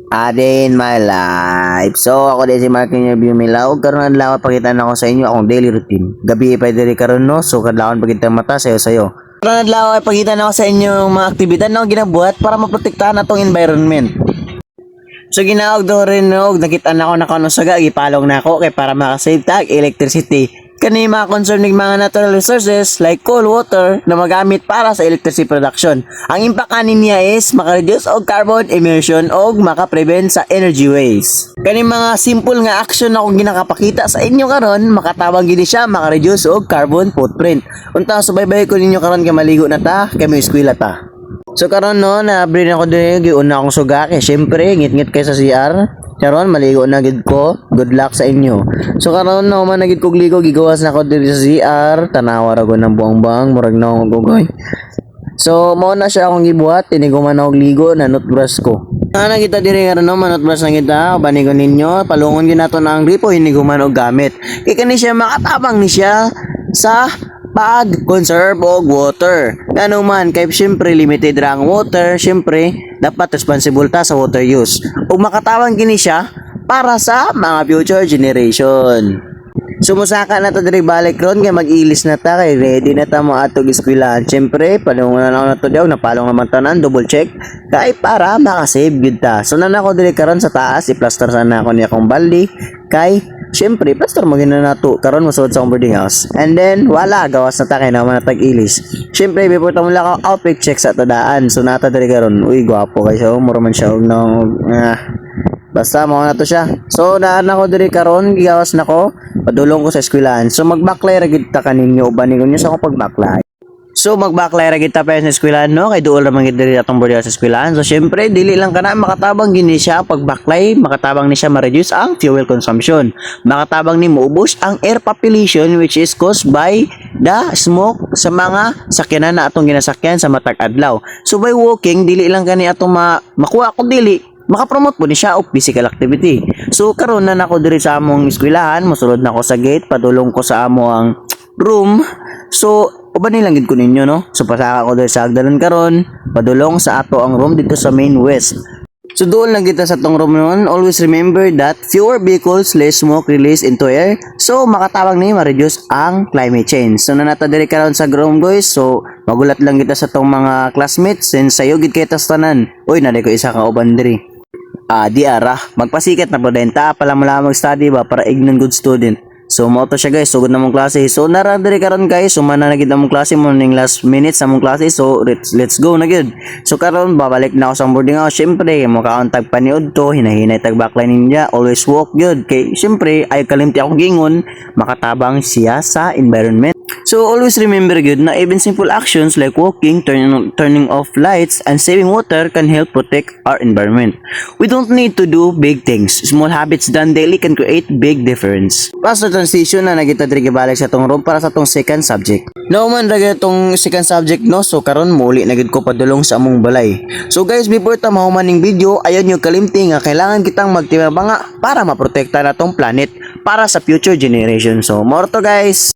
A day in my life. So, ako din si Mark yung review Milaw. Karoon na lang pakita na ko sa inyo akong daily routine. Gabi pa diri karon no. So, kadlawon pagkita mata sayo. Karoon na lang pakita na ko sa inyo mga aktibidad na ginabuhat para maprotektahan atong environment. So, ginawag do rin no, nakita na ako na kanong saga, gipalong na ako kay para makasave tag electricity. Kani mga concern ng mga natural resources like coal, water na magamit para sa electricity production. Ang impact kanin niya is maka-reduce og carbon emission og maka-prevent sa energy waste. Kani mga simple nga action na akong ginakapakita sa inyo karon, makatawag gini siya maka-reduce og carbon footprint. Unta subaybay ko ninyo karon kay maligo na ta, kay may eskwela ta. So karon no, na-brain ako din, giuna akong suga kay syempre ngit-ngit kay sa CR. Karon maligo na gid ko. Good luck sa inyo. So karon no man nagid kog ligo, gigawas na ako diri sa CR, tanawa ra ko ng buang-buang, murag na akong gugoy. So mao na siya akong gibuhat, tiniguman og ligo na nutbrush ko. Ana kita diri karon no, manutbrush na kita, banigon ninyo, palungon gyud nato na ang gripo hiniguman og gamit. Kay kani siya makatabang ni siya sa pag-conserve og water. Ngano man, kay syempre limited ra ang water, syempre dapat responsible ta sa water use. Ug makatawang kini siya para sa mga future generation. Sumusaka na to diri balik ron kay mag-ilis na ta kay ready na ta mo atog eskwelahan. Syempre, palungon na to daw, napalong naman tanan, double check kay para makasave gid ta. So na ako diri karon sa taas, i-plaster sana ako ni akong baldi kay syempre, plaster magina na to karon mosulod sa boarding house. And then wala gawas na ta kay naman tag-ilis. Syempre, before ta mula ka outfit check sa tadaan. So nata diri karon, uy gwapo kay siya, mura man siya og basta mo na to siya. So naan ako diri karon, gigawas na ko, padulong ko sa eskwelahan. So mag-backlay ra gid ta kaninyo, banigon niyo sa ako pag-backlay. So mag-backlay ra gid ta pa sa eskwelahan no, kay duol ra man gid diri atong boarding house sa eskwelahan. So syempre dili lang kana makatabang gini siya pag-backlay, makatabang ni siya ma-reduce ang fuel consumption. Makatabang ni moubos ang air population which is caused by the smoke sa mga sakyanan na atong ginasakyan sa matag adlaw. So by walking dili lang kani atong makuha ko dili makapromote po ni siya og physical activity. So karon na nako diri sa among eskwelahan, mosulod na ko sa gate, padulong ko sa amo ang room. So uban nilang gid ko ninyo no. So pasaka ko diri sa agdalan karon, padulong sa ato ang room dito sa main west. So doon lang kita sa tong room noon. Always remember that fewer vehicles, less smoke release into air. So makatawag ni ma-reduce ang climate change. So nanata diri karon sa room guys. So magulat lang kita sa tong mga classmates since sayo gid kay tas tanan. Oy naday ko isa ka uban diri. Di ara, magpasikat na po din. Pala mo lang mag-study ba para ignon good student. So mo to siya guys, sugod na mong klase. So naradiri karon guys, sumana na gid among klase mo ning last minutes sa mong klase. So let's go na gid. So karon babalik na ako sa boarding house. Syempre mo kaon tag paniud to, hinahinay tag backline ninja. Always walk good. Kay syempre ay kalimti akong gingon, makatabang siya sa environment. So always remember good na even simple actions like walking, turning off lights, and saving water can help protect our environment. We don't need to do big things. Small habits done daily can create big difference. Pastor transition na nagita diri balik sa tong room para sa tong second subject. No man ra tong second subject no, so karon muli na gid ko padulong sa among balay. So guys, before ta mahuman ning video, ayon yung kalimti nga kailangan kitang magtibanga para maprotekta natong planet para sa future generation. So more to guys.